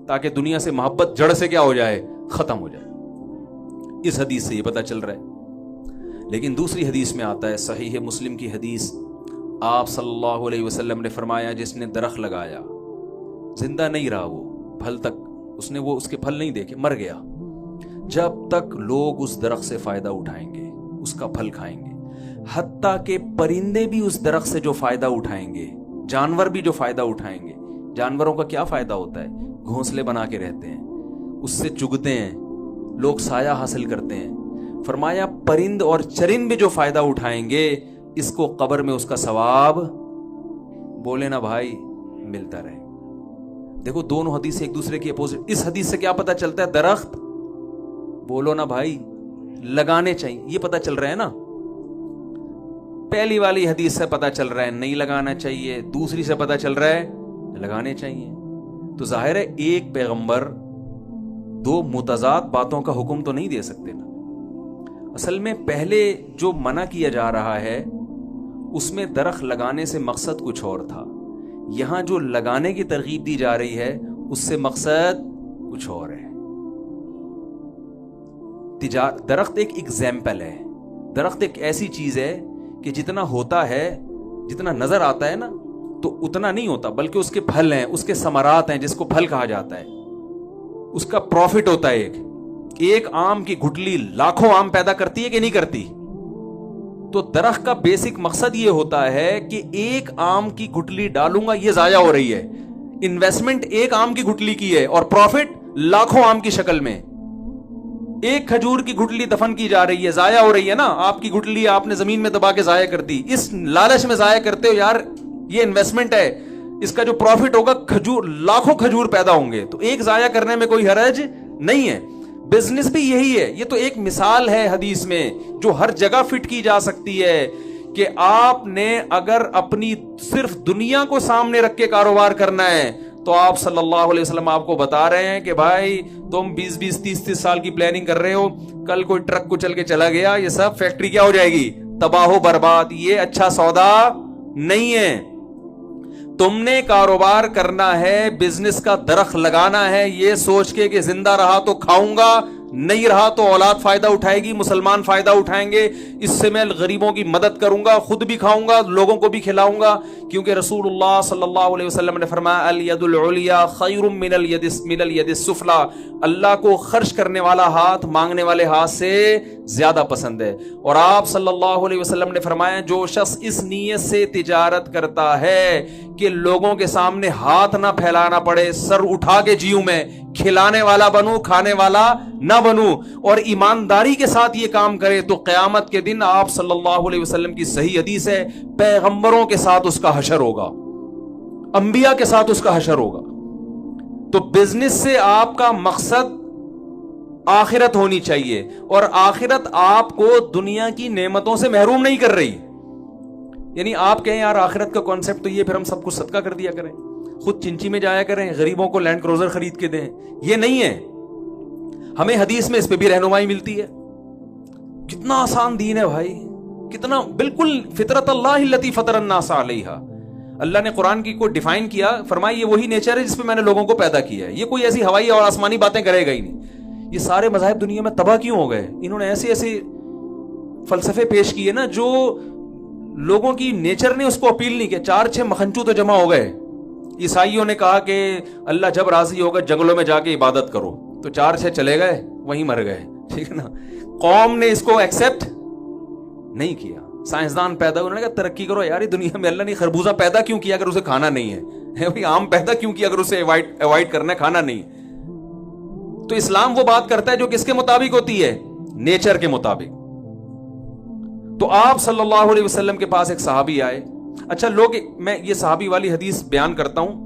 تاکہ دنیا سے محبت جڑ سے کیا ہو جائے، ختم ہو جائے۔ اس حدیث سے یہ پتہ چل رہا ہے۔ لیکن دوسری حدیث میں آتا ہے، صحیح مسلم کی حدیث، آپ صلی اللہ علیہ وسلم نے فرمایا جس نے درخت لگایا، زندہ نہیں رہا، وہ پھل تک اس کے پھل نہیں دیکھے، مر گیا، جب تک لوگ اس درخت سے فائدہ اٹھائیں گے اس کا پھل کھائیں گے، حتیٰ کہ پرندے بھی اس درخت سے جو فائدہ اٹھائیں گے، جانور بھی جو فائدہ اٹھائیں گے۔ جانوروں کا کیا فائدہ ہوتا ہے؟ گھونسلے بنا کے رہتے ہیں، اس سے چگتے ہیں، لوگ سایہ حاصل کرتے ہیں۔ فرمایا پرند اور چرند بھی جو فائدہ اٹھائیں گے، اس کو قبر میں اس کا ثواب بولے نا بھائی ملتا رہے۔ دیکھو دونوں حدیث ایک دوسرے کی اپوزٹ۔ اس حدیث سے کیا پتہ چلتا ہے؟ درخت بولو نا بھائی لگانے چاہیے، یہ پتہ چل رہا ہے نا۔ پہلی والی حدیث سے پتہ چل رہا ہے نہیں لگانا چاہیے، دوسری سے پتہ چل رہا ہے لگانے چاہیے۔ تو ظاہر ہے ایک پیغمبر 2 متضاد باتوں کا حکم تو نہیں دے سکتے نا۔ اصل میں پہلے جو منع کیا جا رہا ہے اس میں درخت لگانے سے مقصد کچھ اور تھا، یہاں جو لگانے کی ترغیب دی جا رہی ہے اس سے مقصد کچھ اور ہے۔ درخت ایک ایگزامپل ہے، درخت ایک ایسی چیز ہے کہ جتنا ہوتا ہے، جتنا نظر آتا ہے نا تو اتنا نہیں ہوتا، بلکہ اس کے پھل ہیں، اس کے ثمرات ہیں، جس کو پھل کہا جاتا ہے، اس کا پروفٹ ہوتا ہے۔ ایک آم کی گٹلی لاکھوں آم پیدا کرتی ہے کہ نہیں کرتی؟ تو درخت کا بیسک مقصد یہ ہوتا ہے کہ ایک آم کی گٹلی ڈالوں گا، یہ ضائع ہو رہی ہے، انویسٹمنٹ ایک آم کی گٹلی کی ہے اور پروفٹ لاکھوں آم کی شکل میں۔ ایک کھجور کی گٹلی دفن کی جا رہی ہے، ضائع ہو رہی ہے نا، آپ کی گٹلی آپ نے زمین میں دبا کے ضائع کر دی، اس لالچ میں ضائع کرتے ہو یار، یہ انویسٹمنٹ ہے، اس کا جو پروفٹ ہوگا کھجور، لاکھوں کھجور پیدا ہوں گے، تو ایک ضائع کرنے میں کوئی حرج نہیں ہے۔ بزنس بھی یہی ہے، یہ تو ایک مثال ہے حدیث میں جو ہر جگہ فٹ کی جا سکتی ہے کہ آپ نے اگر اپنی صرف دنیا کو سامنے رکھ کے کاروبار کرنا ہے تو آپ صلی اللہ علیہ وسلم آپ کو بتا رہے ہیں کہ بھائی تم 20 30 سال کی پلاننگ کر رہے ہو، کل کوئی ٹرک کو چل کے چلا گیا، یہ سب فیکٹری کیا ہو جائے گی، تباہ و برباد، یہ اچھا سودا نہیں ہے۔ تم نے کاروبار کرنا ہے، بزنس کا درخت لگانا ہے، یہ سوچ کے کہ زندہ رہا تو کھاؤں گا، نہیں رہا تو اولاد فائدہ اٹھائے گی، مسلمان فائدہ اٹھائیں گے، اس سے میں غریبوں کی مدد کروں گا، خود بھی کھاؤں گا، لوگوں کو بھی کھلاؤں گا، کیونکہ رسول اللہ صلی اللہ علیہ وسلم نے فرمایا الید العلیٰ خیر من الید السفلی، اللہ کو خرچ کرنے والا ہاتھ مانگنے والے ہاتھ سے زیادہ پسند ہے۔ اور آپ صلی اللہ علیہ وسلم نے فرمایا جو شخص اس نیت سے تجارت کرتا ہے کہ لوگوں کے سامنے ہاتھ نہ پھیلانا پڑے، سر اٹھا کے جیوں میں، کھلانے والا بنوں، کھانے والا نہ بنوں، اور ایمانداری کے ساتھ یہ کام کرے، تو قیامت کے دن آپ صلی اللہ علیہ وسلم کی صحیح حدیث ہے پیغمبروں کے ساتھ اس کا حشر ہوگا، انبیاء کے ساتھ اس کا حشر ہوگا۔ تو بزنس سے آپ کا مقصد آخرت ہونی چاہیے، اور آخرت آپ کو دنیا کی نعمتوں سے محروم نہیں کر رہی۔ یعنی آپ کہیں یار آخرت کا کانسیپٹ تو یہ، پھر ہم سب کچھ صدقہ کر دیا کریں، خود چنچی میں جایا کریں، غریبوں کو لینڈ کروزر خرید کے دیں. یہ نہیں ہے. ہمیں حدیث میں اس پہ بھی رہنمائی ملتی ہے. کتنا آسان دین ہے بھائی، کتنا بالکل فطرت اللہ التی فطر الناس علیہا. اللہ نے قرآن کی کو ڈیفائن کیا، فرمایا یہ وہی نیچر ہے جس پہ میں نے لوگوں کو پیدا کیا ہے. یہ کوئی ایسی ہوائی اور آسمانی باتیں کرے گا ہی نہیں. یہ سارے مذاہب دنیا میں تباہ کیوں ہو گئے؟ انہوں نے ایسے ایسے فلسفے پیش کیے نا جو لوگوں کی نیچر نے اس کو اپیل نہیں کیا. 4-6 مکھنچو تو جمع ہو گئے. عیسائیوں نے کہا کہ اللہ جب راضی ہوگا جنگلوں میں جا کے عبادت کرو، تو 4-6 چلے گئے، وہیں مر گئے. ٹھیک ہے نا. قوم نے اس کو ایکسپٹ نہیں کیا. سائنسدان پیدا ہوئے، انہوں نے کہا ترقی کرو یار، دنیا میں اللہ نے خربوزہ پیدا کیوں کیا اگر اسے کھانا نہیں ہے؟ آم پیدا کیوں کیا اگر اسے اوائڈ کرنا ہے، کھانا نہیں. تو اسلام وہ بات کرتا ہے جو کس کے مطابق ہوتی ہے؟ نیچر کے مطابق. تو آپ صلی اللہ علیہ وسلم کے پاس ایک صحابی آئے. اچھا لوگ، میں یہ صحابی والی حدیث بیان کرتا ہوں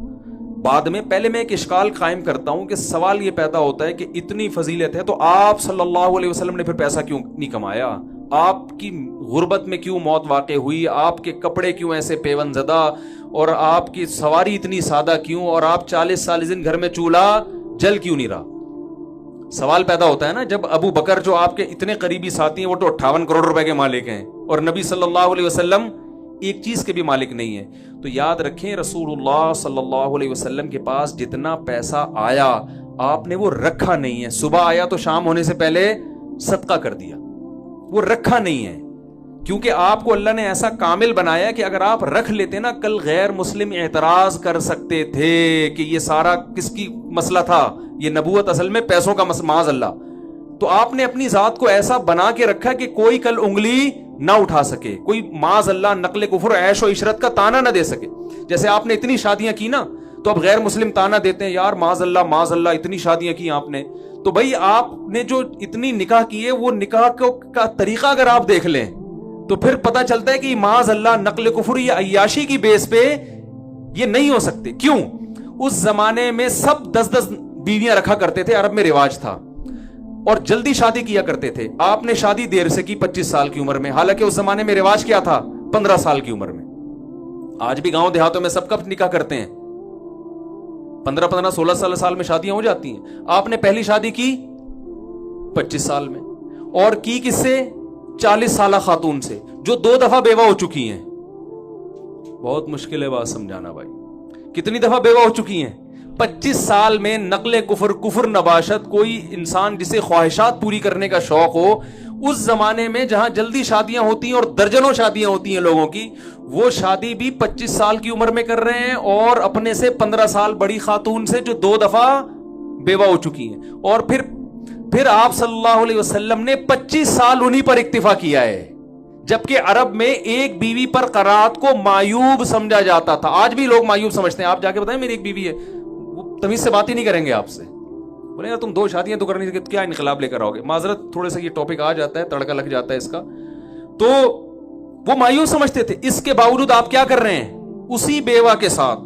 بعد میں، پہلے میں ایک اشکال قائم کرتا ہوں کہ سوال یہ پیدا ہوتا ہے کہ اتنی فضیلت ہے تو آپ صلی اللہ علیہ وسلم نے پھر پیسہ کیوں نہیں کمایا؟ آپ کی غربت میں کیوں موت واقع ہوئی؟ آپ کے کپڑے کیوں ایسے پیون زدہ؟ اور آپ کی سواری اتنی سادہ کیوں؟ اور آپ 40 دن گھر میں چولہا جل کیوں نہیں رہا؟ سوال پیدا ہوتا ہے نا. جب ابو بکر جو آپ کے اتنے قریبی ساتھی ہیں، وہ تو 58 کروڑ روپے کے مالک ہیں، اور نبی صلی اللہ علیہ وسلم ایک چیز کے بھی مالک نہیں ہے. تو یاد رکھیں رسول اللہ صلی اللہ علیہ وسلم کے پاس جتنا پیسہ آیا آپ نے وہ رکھا نہیں ہے. صبح آیا تو شام ہونے سے پہلے صدقہ کر دیا، وہ رکھا نہیں ہے. کیونکہ آپ کو اللہ نے ایسا کامل بنایا کہ اگر آپ رکھ لیتے نا، کل غیر مسلم اعتراض کر سکتے تھے کہ یہ سارا کس کی مسئلہ تھا، یہ نبوت اصل میں پیسوں کا معاذ اللہ. تو آپ نے اپنی ذات کو ایسا بنا کے رکھا کہ کوئی کل انگلی نہ اٹھا سکے، کوئی معاذ اللہ نقل کفر عیش و عشرت کا تانا نہ دے سکے. جیسے آپ نے اتنی شادیاں کی نا، تو اب غیر مسلم تانا دیتے ہیں یار معاذ اللہ اتنی شادیاں کی آپ نے. تو بھائی آپ نے جو اتنی نکاح کی ہے، وہ نکاح کا طریقہ اگر آپ دیکھ لیں تو پھر پتہ چلتا ہے کہ معاذ اللہ نقل کفر یا عیاشی کی بیس پہ یہ نہیں ہو سکتے. کیوں؟ اس زمانے میں سب 10 بیویاں رکھا کرتے تھے، عرب میں رواج تھا، اور جلدی شادی کیا کرتے تھے. آپ نے شادی دیر سے کی 25 سال کی عمر میں، حالانکہ اس زمانے میں رواج کیا تھا؟ 15 سال کی عمر میں. آج بھی گاؤں دیہاتوں میں سب کب نکاح کرتے ہیں؟ 15 16 سال میں شادیاں ہو جاتی ہیں. آپ نے پہلی شادی کی 25 سال میں، اور کی کس سے؟ 40 سالہ خاتون سے جو 2 دفعہ بیوہ ہو چکی ہیں. بہت مشکل ہے بات سمجھانا بھائی. کتنی دفعہ بیوہ ہو چکی ہیں؟ 25 سال میں. نقل کفر نباشت. کوئی انسان جسے خواہشات پوری کرنے کا شوق ہو، اس زمانے میں جہاں جلدی شادیاں ہوتی ہیں اور درجنوں شادیاں ہوتی ہیں لوگوں کی، وہ شادی بھی 25 سال کی عمر میں کر رہے ہیں، اور اپنے سے 15 سال بڑی خاتون سے جو 2 دفعہ بیوہ ہو چکی ہیں. اور پھر آپ صلی اللہ علیہ وسلم نے 25 سال انہی پر اکتفا کیا ہے، جبکہ عرب میں ایک بیوی پر قرات کو معیوب سمجھا جاتا تھا. آج بھی لوگ معیوب سمجھتے ہیں. آپ جا کے بتائیں میری ایک بیوی ہے، وہ تمیز سے بات ہی نہیں کریں گے آپ سے. بولیں گے تم 2 شادیاں تو کرنی تھی، کیا انقلاب لے کر آؤ گے؟ معذرت تھوڑے سے یہ ٹاپک آ جاتا ہے، تڑکا لگ جاتا ہے اس کا. تو وہ معیوب سمجھتے تھے. اس کے باوجود آپ کیا کر رہے ہیں؟ اسی بیوہ کے ساتھ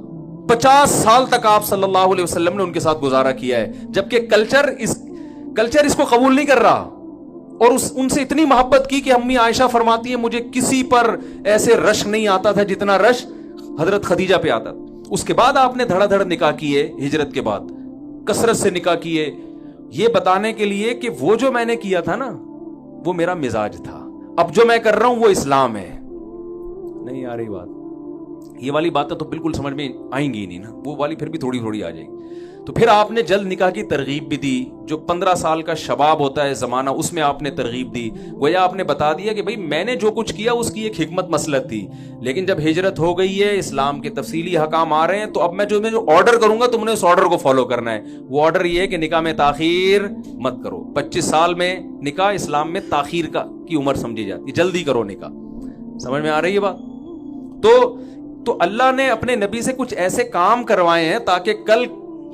50 سال تک آپ صلی اللہ علیہ وسلم نے ان کے ساتھ گزارا کیا ہے، جبکہ کلچر اس کو قبول نہیں کر رہا. اور ان سے اتنی محبت کی کہ امی عائشہ فرماتی ہے مجھے کسی پر ایسے رشک نہیں آتا تھا جتنا رشک حضرت خدیجہ پہ آتا. اس کے بعد آپ نے دھڑا دھڑ نکاح کیے، ہجرت کے بعد کثرت سے نکاح کیے، یہ بتانے کے لیے کہ وہ جو میں نے کیا تھا نا وہ میرا مزاج تھا، اب جو میں کر رہا ہوں وہ اسلام ہے. نہیں آ رہی بات؟ یہ والی باتیں تو بالکل سمجھ میں آئیں گی نہیں نا، وہ والی پھر بھی تھوڑی تھوڑی آ جائے گی. تو پھر آپ نے جلد نکاح کی ترغیب بھی دی. جو 15 سال کا شباب ہوتا ہے زمانہ، اس میں آپ نے ترغیب دی. گویا آپ نے بتا دیا کہ بھئی میں نے جو کچھ کیا اس کی ایک حکمت مسلک تھی، لیکن جب ہجرت ہو گئی ہے، اسلام کے تفصیلی حکام آ رہے ہیں، تو اب میں جو آرڈر کروں گا تم نے اس آرڈر کو فالو کرنا ہے. وہ آرڈر یہ ہے کہ نکاح میں تاخیر مت کرو. 25 سال میں نکاح اسلام میں تاخیر کی عمر سمجھی جاتی ہے، جلدی کرو نکاح. سمجھ میں آ رہی ہے بات؟ تو اللہ نے اپنے نبی سے کچھ ایسے کام کروائے ہیں تاکہ کل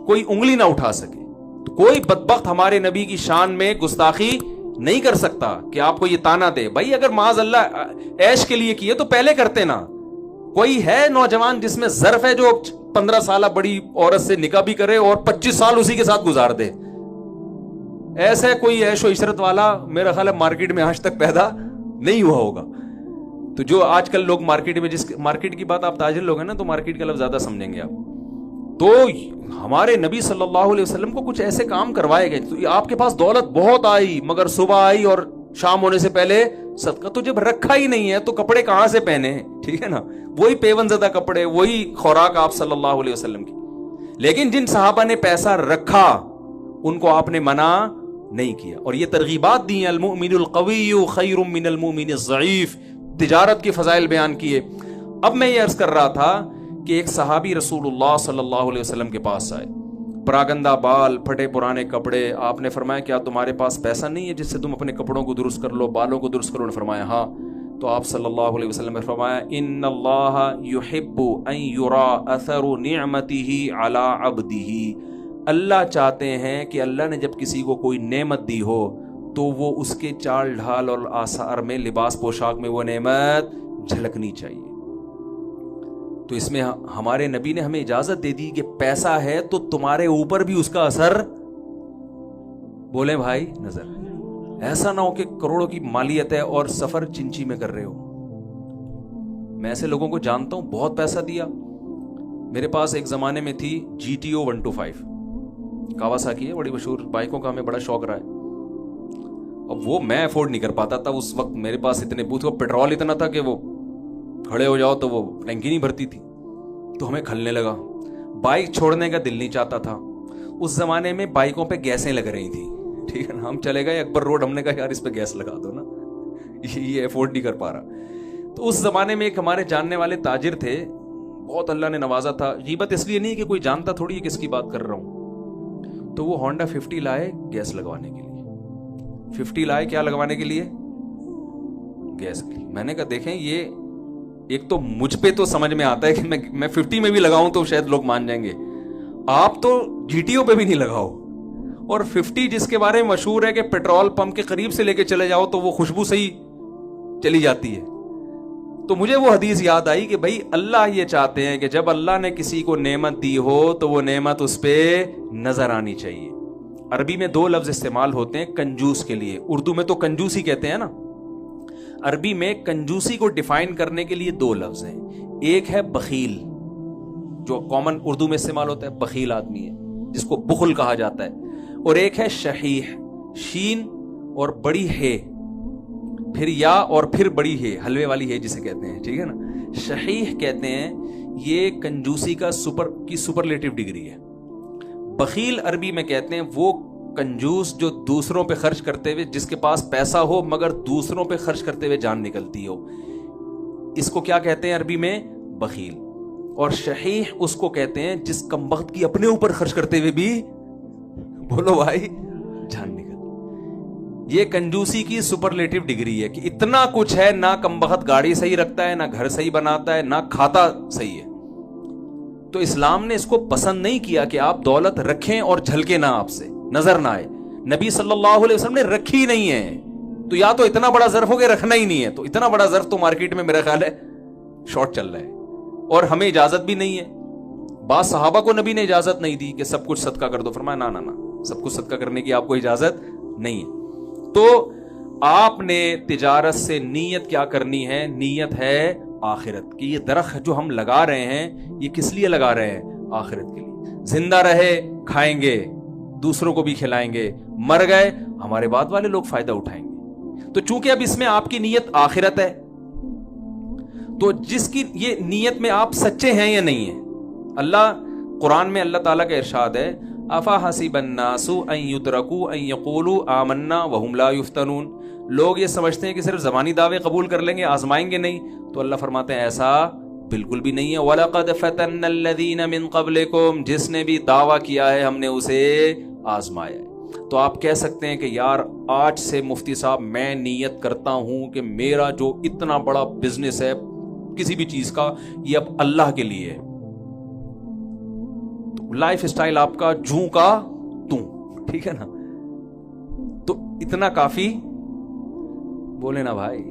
کوئی انگلی نہ اٹھا سکے. تو کوئی بدبخت ہمارے نبی کی شان میں گستاخی نہیں کر سکتا کہ آپ کو یہ تانا دے. بھائی اگر معاذ اللہ عیش کے لیے کیے تو پہلے کرتے نا. کوئی ہے نوجوان جس میں ظرف ہے جو 15 سالہ بڑی عورت سے نکاح بھی کرے اور 25 سال اسی کے ساتھ گزار دے؟ ایسے کوئی عیش و عشرت والا میرا خیال ہے مارکیٹ میں آج تک پیدا نہیں ہوا ہوگا. تو جو آج کل لوگ مارکیٹ میں، جس مارکیٹ کی بات، آپ تاجر لوگ ہیں نا تو مارکیٹ کا لفظ زیادہ سمجھیں گے آپ. تو ہمارے نبی صلی اللہ علیہ وسلم کو کچھ ایسے کام کروائے گئے. تو آپ کے پاس دولت بہت آئی مگر صبح آئی اور شام ہونے سے پہلے صدقہ. تو جب رکھا ہی نہیں ہے تو کپڑے کہاں سے پہنے ہیں؟ ٹھیک ہے نا، وہی پیون زدہ کپڑے، وہی خوراک آپ صلی اللہ علیہ وسلم کی. لیکن جن صحابہ نے پیسہ رکھا ان کو آپ نے منع نہیں کیا. اور یہ ترغیبات دی ہیں، المؤمن القوی خیر من المؤمن الضعیف، تجارت کے فضائل بیان کیے. اب میں یہ عرض کر رہا تھا کہ ایک صحابی رسول اللہ صلی اللہ علیہ وسلم کے پاس آئے، پراگندہ بال، پھٹے پرانے کپڑے. آپ نے فرمایا کیا تمہارے پاس پیسہ نہیں ہے جس سے تم اپنے کپڑوں کو درست کر لو، بالوں کو درست کرو؟ نے فرمایا ہاں. تو آپ صلی اللہ علیہ وسلم نے فرمایا ان اللہ یحب ان یرا اثر نعمتہ علی عبدہ، اللہ چاہتے ہیں کہ اللہ نے جب کسی کو کوئی نعمت دی ہو تو وہ اس کے چال ڈھال اور آثار میں، لباس پوشاک میں وہ نعمت جھلکنی چاہیے. تو اس میں ہمارے نبی نے ہمیں اجازت دے دی کہ پیسہ ہے تو تمہارے اوپر بھی اس کا اثر، بولیں بھائی، نظر. ایسا نہ ہو کہ کروڑوں کی مالیت ہے اور سفر چنچی میں کر رہے ہو. میں ایسے لوگوں کو جانتا ہوں، بہت پیسہ دیا. میرے پاس ایک زمانے میں تھی GTO 125 کاواساکی ہے، بڑی مشہور بائکوں کا ہمیں بڑا شوق رہا ہے. اب وہ میں افورڈ نہیں کر پاتا تھا اس وقت. میرے پاس اتنے بوتھ کا پیٹرول اتنا تھا کہ وہ کھڑے ہو جاؤ تو وہ ٹینکی نہیں بھرتی تھی. تو ہمیں کھلنے لگا، بائک چھوڑنے کا دل نہیں چاہتا تھا. اس زمانے میں بائکوں پہ گیسیں لگ رہی تھیں، ٹھیک ہے نا. ہم چلے گئے اکبر روڈ، ہم نے کہا یار اس پہ گیس لگا دو نا، یہ افورڈ نہیں کر پا رہا. تو اس زمانے میں ایک ہمارے جاننے والے تاجر تھے، بہت اللہ نے نوازا تھا. غیبت اس لیے نہیں کہ کوئی جانتا تھوڑی ہے کس کی بات کر رہا ہوں. تو وہ ہونڈا 50 لائے گیس لگوانے کے لیے. 50 لائے کیا لگوانے کے لیے؟ گیس کے لیے. میں نے کہا دیکھیں یہ ایک تو مجھ پہ تو سمجھ میں آتا ہے کہ میں 50 میں بھی لگاؤں تو شاید لوگ مان جائیں گے، آپ تو GTO پہ بھی نہیں لگاؤ. اور 50 جس کے بارے میں مشہور ہے کہ پیٹرول پمپ کے قریب سے لے کے چلے جاؤ تو وہ خوشبو سے ہی چلی جاتی ہے. تو مجھے وہ حدیث یاد آئی کہ بھائی اللہ یہ چاہتے ہیں کہ جب اللہ نے کسی کو نعمت دی ہو تو وہ نعمت اس پہ نظر آنی چاہیے. عربی میں 2 لفظ استعمال ہوتے ہیں کنجوس کے لیے. اردو میں تو کنجوسی کہتے ہیں نا، عربی میں کنجوسی کو ڈیفائن کرنے کے لیے 2 لفظ ہیں. ایک ہے بخیل، جو کامن اردو میں استعمال ہوتا ہے، بخیل آدمی ہے جس کو بخل کہا جاتا ہے. اور ایک ہے شحیح، شین اور بڑی ہے، پھر یا اور پھر بڑی ہے، حلوے والی ہے جسے کہتے ہیں، ٹھیک ہے نا. شحیح کہتے ہیں یہ کنجوسی کا سپرلیٹو ڈگری ہے. بخیل عربی میں کہتے ہیں وہ کنجوس جو دوسروں پہ خرچ کرتے ہوئے، جس کے پاس پیسہ ہو مگر دوسروں پہ خرچ کرتے ہوئے جان نکلتی ہو، اس کو کیا کہتے ہیں عربی میں؟ بخیل. اور شحیح اس کو کہتے ہیں جس کمبخت کی اپنے اوپر خرچ کرتے ہوئے بھی، بولو بھائی، جان نکل. یہ کنجوسی کی سپرلیٹو ڈگری ہے کہ اتنا کچھ ہے، نہ کمبخت گاڑی صحیح رکھتا ہے، نہ گھر صحیح بناتا ہے، نہ کھاتا صحیح ہے. تو اسلام نے اس کو پسند نہیں کیا کہ آپ دولت رکھیں اور جھلکے نہ، آپ سے نظر نہ آئے. نبی صلی اللہ علیہ وسلم نے رکھی نہیں ہے. تو یا تو اتنا بڑا ظرف ہو کہ رکھنا ہی نہیں ہے، تو اتنا بڑا ظرف تو مارکیٹ میں میرا خیال ہے شارٹ چل رہا ہے، اور ہمیں اجازت بھی نہیں ہے. بعض صحابہ کو نبی نے اجازت نہیں دی کہ سب کچھ صدقہ کر دو. فرمایا نہ، سب کچھ صدقہ کرنے کی آپ کو اجازت نہیں ہے. تو آپ نے تجارت سے نیت کیا کرنی ہے؟ نیت ہے آخرت کی. یہ درخت جو ہم لگا رہے ہیں یہ کس لیے لگا رہے ہیں؟ آخرت کے لیے. زندہ رہے کھائیں گے، دوسروں کو بھی کھلائیں گے، مر گئے ہمارے بعد والے لوگ فائدہ اٹھائیں گے. تو چونکہ اب اس میں آپ کی نیت آخرت ہے، تو جس کی یہ نیت میں آپ سچے ہیں یا نہیں ہیں. اللہ قرآن میں اللہ تعالیٰ کا ارشاد ہے افحسب الناس ان یترکوا ان یقولوا آمنا وهم لا یفتنون. لوگ یہ سمجھتے ہیں کہ صرف زبانی دعوے قبول کر لیں گے، آزمائیں گے نہیں. تو اللہ فرماتے ہیں ایسا بالکل بھی نہیں ہے. وَلَقَدْ فَتَنَّ الَّذِينَ مِن قَبْلِكُمْ، جس نے بھی دعویٰ کیا ہے ہم نے اسے آزمایا ہے. تو آپ کہہ سکتے ہیں کہ یار آج سے مفتی صاحب میں نیت کرتا ہوں کہ میرا جو اتنا بڑا بزنس ہے کسی بھی چیز کا، یہ اب اللہ کے لیے ہے. تو لائف اسٹائل آپ کا جوں کا توں، ٹھیک ہے نا. تو اتنا کافی، بولے نا بھائی.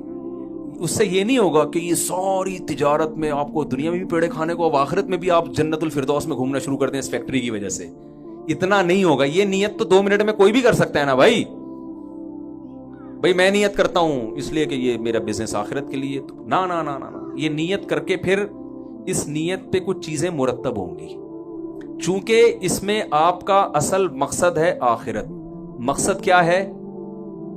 اس سے یہ نہیں ہوگا کہ یہ ساری تجارت میں آپ کو دنیا میں بھی پیڑے کھانے کو، اب آخرت میں بھی آپ جنت الفردوس میں گھومنا شروع کر دیں اس فیکٹری کی وجہ سے. اتنا نہیں ہوگا. یہ نیت تو 2 منٹ میں کوئی بھی کر سکتا ہے نا بھائی. بھئی میں نیت کرتا ہوں اس لیے کہ یہ میرا بزنس آخرت کے لیے، تو نا نا نا نا نا، یہ نیت کر کے پھر اس نیت پہ کچھ چیزیں مرتب ہوں گی، چونکہ اس میں آپ کا اصل مقصد ہے آخرت۔ مقصد کیا ہے؟